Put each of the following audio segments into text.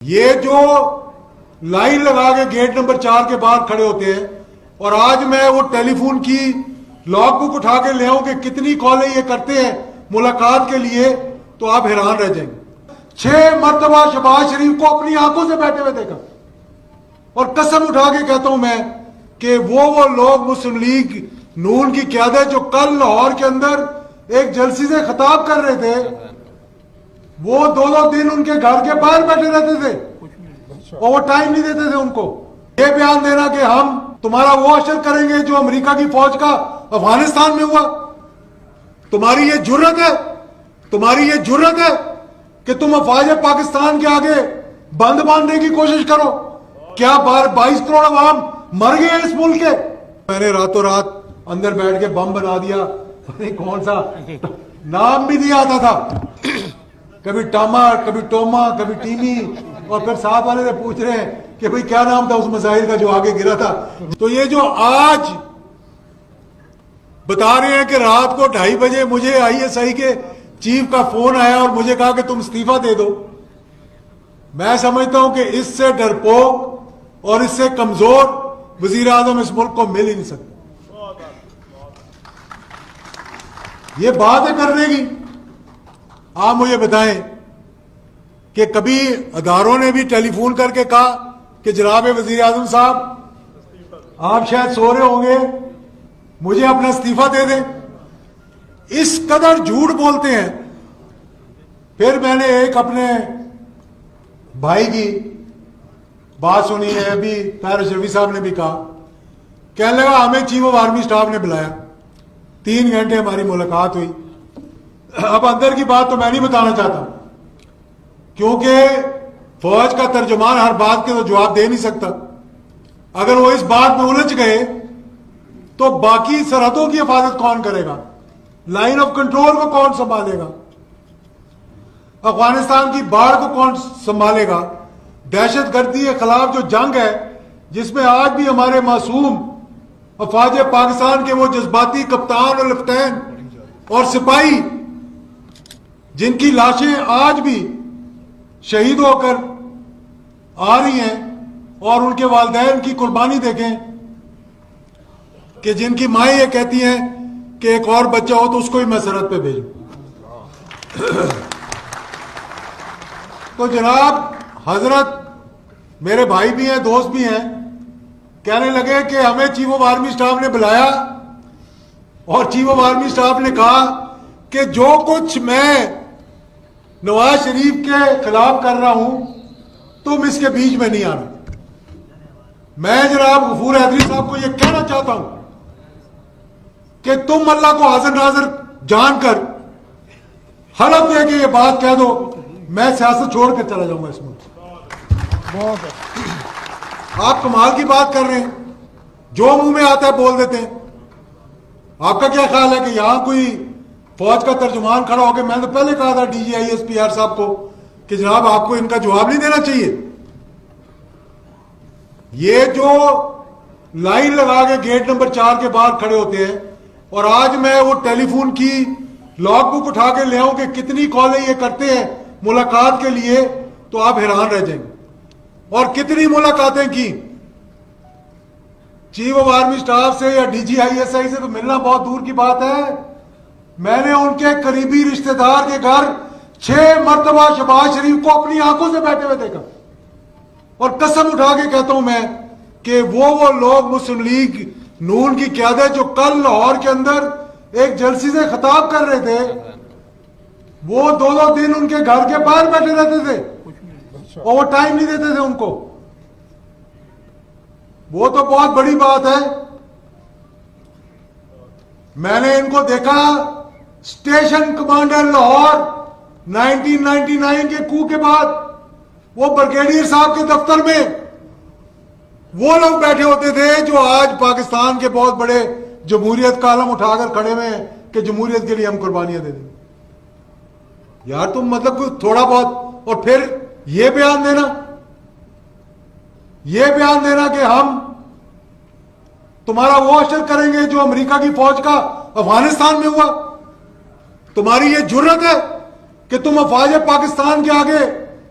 یہ جو لائن لگا کے گیٹ نمبر 4 کے باہر کھڑے ہوتے ہیں اور آج میں وہ ٹیلی فون کی لاگ بک اٹھا کے لے آؤں کہ کتنی کالیں یہ کرتے ہیں ملاقات کے لیے تو آپ حیران رہ جائیں گے۔ 6 مرتبہ شہباز شریف کو اپنی آنکھوں سے بیٹھے ہوئے دیکھا اور قسم اٹھا کے کہتا ہوں میں کہ وہ لوگ مسلم لیگ نون کی قیادت جو کل لاہور کے اندر ایک جلسے سے خطاب کر رہے تھے وہ 2 دن ان کے گھر کے باہر بیٹھے رہتے تھے اور وہ ٹائم نہیں دیتے تھے ان کو یہ بیان دینا کہ ہم تمہارا وہ اشر کریں گے جو امریکہ کی فوج کا افغانستان میں ہوا۔ تمہاری یہ جرت ہے کہ تم افواج پاکستان کے آگے بند باندھنے کی کوشش کرو۔ کیا 22 کروڑ عوام مر گئے اس ملک کے؟ میں نے راتوں رات اندر بیٹھ کے بم بنا دیا، کون سا نام بھی دیا آتا تھا، کبھی ٹاما، کبھی ٹوما، کبھی ٹیمی، اور پھر صاحب والے سے پوچھ رہے ہیں کہ بھئی کیا نام تھا اس میزائل کا جو آگے گرا تھا۔ تو یہ جو آج بتا رہے ہیں کہ رات کو 2:30 بجے مجھے ISI کے چیف کا فون آیا اور مجھے کہا کہ تم استعفیٰ دے دو، میں سمجھتا ہوں کہ اس سے ڈرپوک اور اس سے کمزور وزیر اعظم اس ملک کو مل ہی نہیں سکتا۔ یہ بات ہے کرنے کی۔ آپ مجھے بتائیں کہ کبھی اداروں نے بھی ٹیلی فون کر کے کہا کہ جناب وزیر اعظم صاحب آپ شاید سو رہے ہوں گے، مجھے اپنا استعفیٰ دے دیں؟ اس قدر جھوٹ بولتے ہیں۔ پھر میں نے ایک اپنے بھائی کی بات سنی ہے، ابھی طاہر اشرفی صاحب نے بھی کہا، کہنے لگا ہمیں چیف آف آرمی سٹاف نے بلایا، 3 گھنٹے ہماری ملاقات ہوئی۔ اب اندر کی بات تو میں نہیں بتانا چاہتا کیونکہ فوج کا ترجمان ہر بات کے تو جواب دے نہیں سکتا۔ اگر وہ اس بات میں الجھ گئے تو باقی سرحدوں کی حفاظت کون کرے گا؟ لائن آف کنٹرول کو کون سنبھالے گا؟ افغانستان کی باڑھ کو کون سنبھالے گا؟ دہشت گردی کے خلاف جو جنگ ہے جس میں آج بھی ہمارے معصوم افواج پاکستان کے وہ جذباتی کپتان اور لیفٹیننٹ اور سپاہی جن کی لاشیں آج بھی شہید ہو کر آ رہی ہیں اور ان کے والدین کی قربانی دیکھیں کہ جن کی مائیں یہ کہتی ہیں کہ ایک اور بچہ ہو تو اس کو ہی میں سرحد پہ بھیجوں۔ تو جناب حضرت میرے بھائی بھی ہیں، دوست بھی ہیں، کہنے لگے کہ ہمیں چیف آف آرمی سٹاف نے بلایا اور چیف آف آرمی سٹاف نے کہا کہ جو کچھ میں نواز شریف کے خلاف کر رہا ہوں تم اس کے بیچ میں نہیں آنا۔ میں جناب غفور حیدری صاحب کو یہ کہنا چاہتا ہوں کہ تم اللہ کو حاضر ناظر جان کر حلف دے کے یہ بات کہہ دو میں سیاست چھوڑ کر چلا جاؤں گا اس ملک۔ آپ کمال کی بات کر رہے ہیں، جو منہ میں آتا ہے بول دیتے ہیں۔ آپ کا کیا خیال ہے کہ یہاں کوئی فوج کا ترجمان کھڑا ہو کے، میں نے تو پہلے کہا تھا DG ISPR صاحب کو کہ جناب آپ کو ان کا جواب نہیں دینا چاہیے۔ یہ جو لائن لگا کے گیٹ نمبر 4 کے باہر کھڑے ہوتے ہیں اور آج میں وہ ٹیلی فون کی لاگ بک اٹھا کے لے آؤں کہ کتنی کالیں یہ کرتے ہیں ملاقات کے لیے تو آپ حیران رہ جائیں گے۔ اور کتنی ملاقاتیں کی چیف آف آرمی سٹاف سے یا DG ISI سے تو ملنا بہت دور کی بات ہے۔ میں نے ان کے قریبی رشتہ دار کے گھر 6 مرتبہ شہباز شریف کو اپنی آنکھوں سے بیٹھے ہوئے دیکھا اور قسم اٹھا کے کہتا ہوں میں کہ وہ لوگ مسلم لیگ نون کی قیادت جو کل لاہور کے اندر ایک جلسے سے خطاب کر رہے تھے وہ 2 دن ان کے گھر کے باہر بیٹھے رہتے تھے اور وہ ٹائم نہیں دیتے تھے ان کو۔ وہ تو بہت بڑی بات ہے۔ میں نے ان کو دیکھا اسٹیشن کمانڈر لاہور 1999 کے کو کے بعد وہ بریگیڈیئر صاحب کے دفتر میں وہ لوگ بیٹھے ہوتے تھے جو آج پاکستان کے بہت بڑے جمہوریت کا علم اٹھا کر کھڑے ہوئے ہیں کہ جمہوریت کے لیے ہم قربانیاں دے دیں۔ یار تم مطلب کوئی تھوڑا بہت، اور پھر یہ بیان دینا کہ ہم تمہارا وہ اشر کریں گے جو امریکہ کی فوج کا افغانستان میں ہوا۔ تمہاری یہ جرت ہے کہ تم افواج پاکستان کے آگے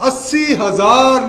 80,000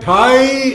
2.5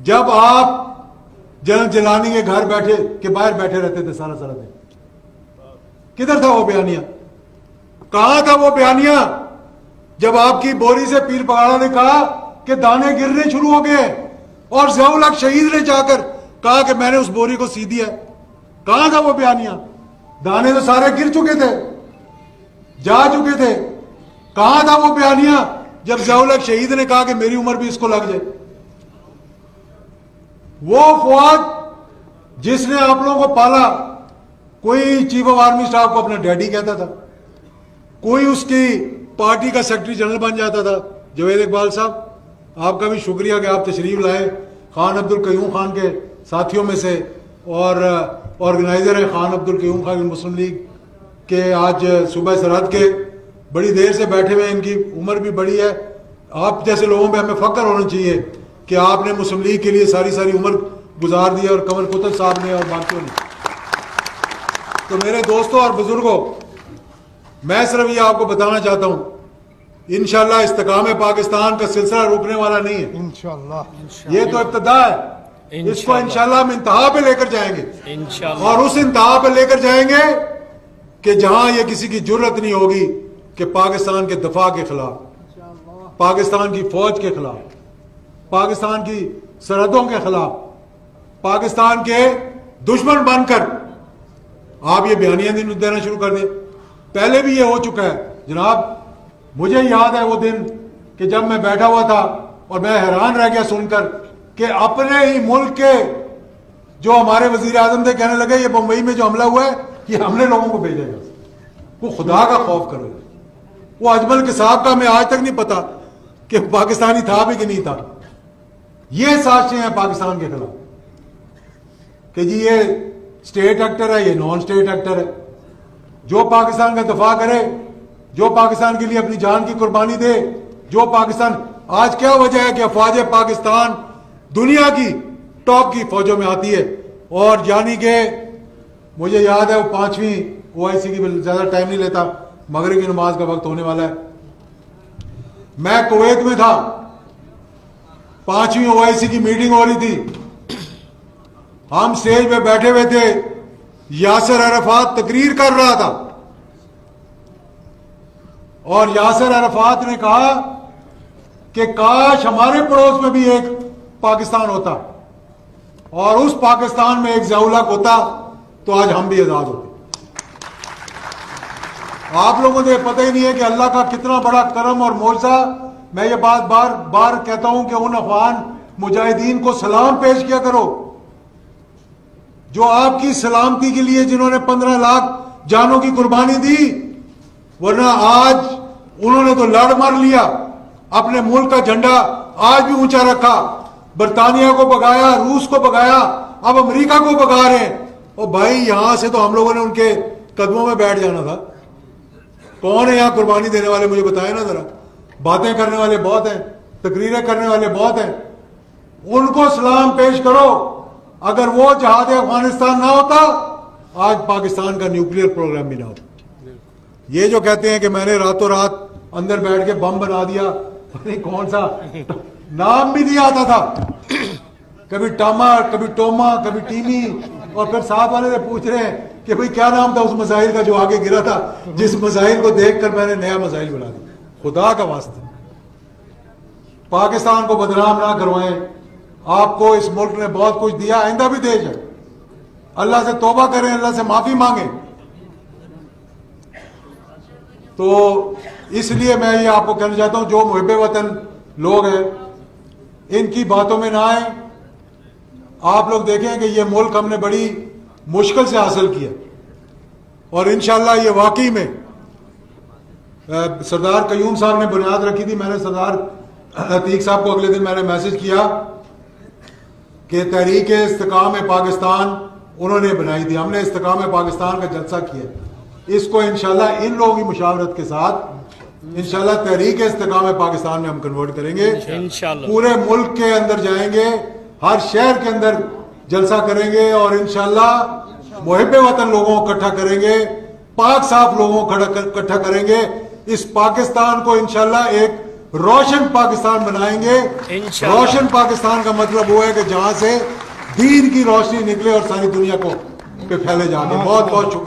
جب آپ جنرل جیلانی کے گھر بیٹھے کے باہر بیٹھے رہتے تھے سارا سارا دن. کدھر تھا وہ بیانیہ؟ کہاں تھا وہ بیانیہ جب آپ کی بوری سے پیر پگاڑا نے کہا کہ دانے گرنے شروع ہو گئے اور ضیاء الحق شہید نے جا کر کہا کہ میں نے اس بوری کو سی دیا؟ کہاں تھا وہ بیانیہ؟ دانے تو سارے گر چکے تھے, جا چکے تھے. کہاں تھا وہ بیانیہ جب ضیاء الحق شہید نے کہا کہ میری عمر بھی اس کو لگ جائے؟ وہ فواد جس نے آپ لوگوں کو پالا, کوئی چیف آف آرمی اسٹاف کو اپنا ڈیڈی کہتا تھا, کوئی اس کی پارٹی کا سیکرٹری جنرل بن جاتا تھا. جوید اقبال صاحب, آپ کا بھی شکریہ کہ آپ تشریف لائے. خان عبد القیوم خان کے ساتھیوں میں سے اور آرگنائزر ہیں خان عبد القیوم خان مسلم لیگ کے, آج صوبہ سرحد کے بڑی دیر سے بیٹھے ہوئے, ان کی عمر بھی بڑی ہے. آپ جیسے لوگوں پہ ہمیں فخر ہونا چاہیے کہ آپ نے مسلم لیگ کے لیے ساری ساری عمر گزار دی, اور قمر قطب صاحب نے اور باقیوں نے. تو میرے دوستوں اور بزرگوں, میں صرف یہ آپ کو بتانا چاہتا ہوں, انشاءاللہ استحکام پاکستان کا سلسلہ رکنے والا نہیں ہے. انشاءاللہ یہ تو ابتدا ہے, اس کو انشاءاللہ ہم انتہا پہ لے کر جائیں گے, اور اس انتہا پہ لے کر جائیں گے کہ جہاں یہ کسی کی جرت نہیں ہوگی کہ پاکستان کے دفاع کے خلاف, پاکستان کی فوج کے خلاف, پاکستان کی سرحدوں کے خلاف, پاکستان کے دشمن بن کر آپ یہ بیانیاں دینا شروع کر دیں. پہلے بھی یہ ہو چکا ہے جناب. مجھے یاد ہے وہ دن کہ جب میں بیٹھا ہوا تھا اور میں حیران رہ گیا سن کر کہ اپنے ہی ملک کے جو ہمارے وزیر اعظم تھے کہنے لگے یہ بمبئی میں جو حملہ ہوا ہے یہ ہم نے لوگوں کو بھیجا ہے. وہ خدا کا خوف کرو. وہ اجمل کے صاحب کا ہمیں آج تک نہیں پتا کہ پاکستانی تھا بھی کہ نہیں تھا. یہ سازشیں ہیں پاکستان کے خلاف کہ جی یہ اسٹیٹ ایکٹر ہے, یہ نان اسٹیٹ ایکٹر ہے. جو پاکستان کا دفاع کرے, جو پاکستان کے لیے اپنی جان کی قربانی دے, جو پاکستان, آج کیا وجہ ہے کہ افواج پاکستان دنیا کی ٹاپ کی فوجوں میں آتی ہے. اور یعنی کہ مجھے یاد ہے وہ 5ویں OIC کی, زیادہ ٹائم نہیں لیتا, مغرب کی نماز کا وقت ہونے والا ہے. میں کویت میں تھا, 5ویں OIC کی میٹنگ ہو رہی تھی, ہم سٹیج پہ بیٹھے ہوئے تھے, یاسر عرفات تقریر کر رہا تھا, اور یاسر عرفات نے کہا کہ کاش ہمارے پڑوس میں بھی ایک پاکستان ہوتا, اور اس پاکستان میں ایک ضیاء الحق ہوتا تو آج ہم بھی آزاد ہوتے. آپ لوگوں کو پتہ ہی نہیں ہے کہ اللہ کا کتنا بڑا کرم اور معجزہ. میں یہ بات بار بار کہتا ہوں کہ ان افغان مجاہدین کو سلام پیش کیا کرو جو آپ کی سلامتی کے لیے جنہوں نے 15 لاکھ جانوں کی قربانی دی, ورنہ آج انہوں نے تو لڑ مار لیا, اپنے ملک کا جھنڈا آج بھی اونچا رکھا, برطانیہ کو بگایا, روس کو بگایا, اب امریکہ کو بگا رہے ہیں. اور بھائی یہاں سے تو ہم لوگوں نے ان کے قدموں میں بیٹھ جانا تھا. کون ہے یہاں قربانی دینے والے, مجھے بتائیں نا ذرا. باتیں کرنے والے بہت ہیں, تقریریں کرنے والے بہت ہیں, ان کو سلام پیش کرو. اگر وہ جہاد افغانستان نہ ہوتا آج پاکستان کا نیوکلیئر پروگرام بھی نہ ہوتا. یہ جو کہتے ہیں کہ میں نے راتوں رات اندر بیٹھ کے بم بنا دیا, کون سا نام بھی نہیں آتا تھا, کبھی ٹاما, کبھی ٹوما, کبھی ٹیمی, اور پھر ساتھ والے سے پوچھ رہے ہیں کہ بھئی کیا نام تھا اس مسائل کا جو آگے گرا تھا, جس مسائل کو دیکھ کر میں نے نیا مسائل بنا دیا. خدا کا واسطہ پاکستان کو بدنام نہ کروائیں. آپ کو اس ملک نے بہت کچھ دیا, آئندہ بھی دے جائے. اللہ سے توبہ کریں, اللہ سے معافی مانگیں. تو اس لیے میں یہ آپ کو کہنا چاہتا ہوں, جو محب وطن لوگ ہیں ان کی باتوں میں نہ آئیں. آپ لوگ دیکھیں کہ یہ ملک ہم نے بڑی مشکل سے حاصل کیا, اور انشاءاللہ یہ واقعی میں سردار قیوم صاحب نے بنیاد رکھی تھی. میں نے سردار عتیق صاحب کو اگلے دن میں نے میسج کیا کہ تحریک استحکام پاکستان انہوں نے بنائی تھی, ہم نے استحکام پاکستان کا جلسہ کیا. اس کو انشاءاللہ ان لوگوں کی مشاورت کے ساتھ انشاءاللہ تحریک استحکام پاکستان میں ہم کنورٹ کریں گے. پورے ملک کے اندر جائیں گے, ہر شہر کے اندر جلسہ کریں گے, اور انشاءاللہ محب وطن لوگوں کو اکٹھا کریں گے, پاک صاف لوگوں کو اکٹھا کریں گے. اس پاکستان کو انشاءاللہ ایک روشن پاکستان بنائیں گے. انشاءاللہ. روشن پاکستان کا مطلب وہ ہے کہ جہاں سے دین کی روشنی نکلے اور ساری دنیا کو پہ پھیلے جا کے. بہت بہت شکریہ.